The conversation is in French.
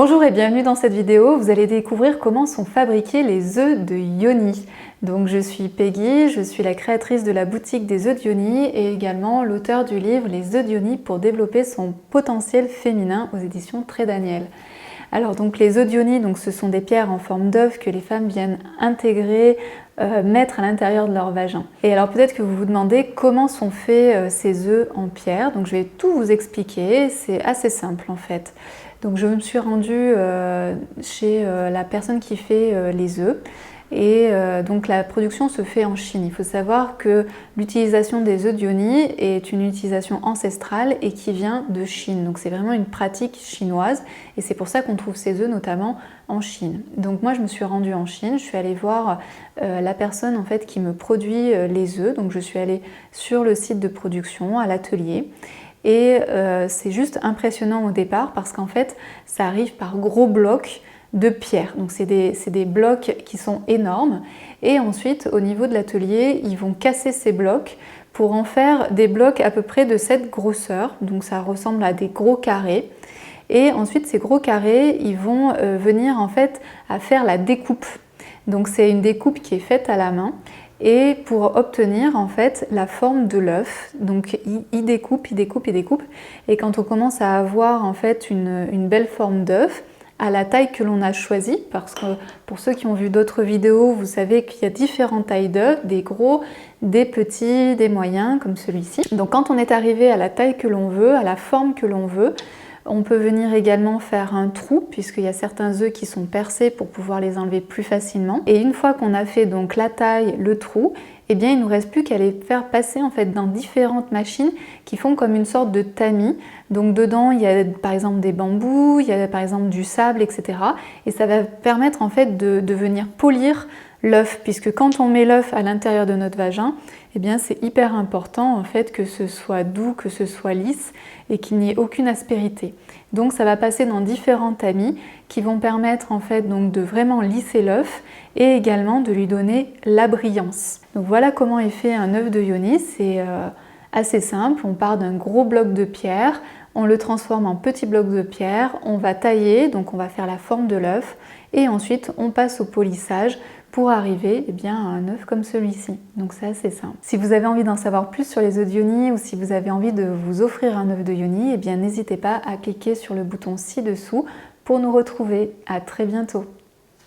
Bonjour et bienvenue dans cette vidéo. Vous allez découvrir comment sont fabriqués les œufs de Yoni. Donc je suis Peggy, je suis la créatrice de la boutique des œufs de Yoni et également l'auteur du livre Les œufs de Yoni pour développer son potentiel féminin aux éditions Trait Daniel. Alors donc les œufs de Yoni, donc ce sont des pierres en forme d'œuf que les femmes viennent intégrer, mettre à l'intérieur de leur vagin. Et alors peut-être que vous vous demandez comment sont faits ces œufs en pierre. Donc je vais tout vous expliquer, c'est assez simple en fait. Donc je me suis rendue chez la personne qui fait les œufs et donc la production se fait en Chine. Il faut savoir que l'utilisation des œufs de Yoni est une utilisation ancestrale et qui vient de Chine. Donc c'est vraiment une pratique chinoise et c'est pour ça qu'on trouve ces œufs notamment en Chine. Donc moi je me suis rendue en Chine, je suis allée voir la personne en fait qui me produit les œufs. Donc je suis allée sur le site de production, à l'atelier. Et c'est juste impressionnant au départ parce qu'en fait ça arrive par gros blocs de pierre. Donc c'est des blocs qui sont énormes et ensuite au niveau de l'atelier ils vont casser ces blocs pour en faire des blocs à peu près de cette grosseur. Donc ça ressemble à des gros carrés et ensuite ces gros carrés ils vont venir en fait à faire la découpe. Donc c'est une découpe qui est faite à la main. Et pour obtenir en fait la forme de l'œuf, donc il découpe, il découpe, il découpe. Et quand on commence à avoir en fait une belle forme d'œuf, à la taille que l'on a choisie, parce que pour ceux qui ont vu d'autres vidéos, vous savez qu'il y a différentes tailles d'œufs, des gros, des petits, des moyens, comme celui-ci. Donc quand on est arrivé à la taille que l'on veut, à la forme que l'on veut, on peut venir également faire un trou puisqu'il y a certains œufs qui sont percés pour pouvoir les enlever plus facilement. Et une fois qu'on a fait donc la taille, le trou, eh bien il ne nous reste plus qu'à les faire passer en fait dans différentes machines qui font comme une sorte de tamis. Donc dedans il y a par exemple des bambous, il y a par exemple du sable, etc. Et ça va permettre en fait de venir polir l'œuf, puisque quand on met l'œuf à l'intérieur de notre vagin, eh bien c'est hyper important en fait que ce soit doux, que ce soit lisse et qu'il n'y ait aucune aspérité. Donc ça va passer dans différents tamis qui vont permettre en fait donc de vraiment lisser l'œuf et également de lui donner la brillance. Donc voilà comment est fait un œuf de Yoni, c'est assez simple. On part d'un gros bloc de pierre, on le transforme en petits blocs de pierre, on va tailler, donc on va faire la forme de l'œuf et ensuite on passe au polissage pour arriver à un œuf comme celui-ci. Donc c'est assez simple. Si vous avez envie d'en savoir plus sur les œufs de Yoni ou si vous avez envie de vous offrir un œuf de Yoni, n'hésitez pas à cliquer sur le bouton ci-dessous pour nous retrouver. À très bientôt.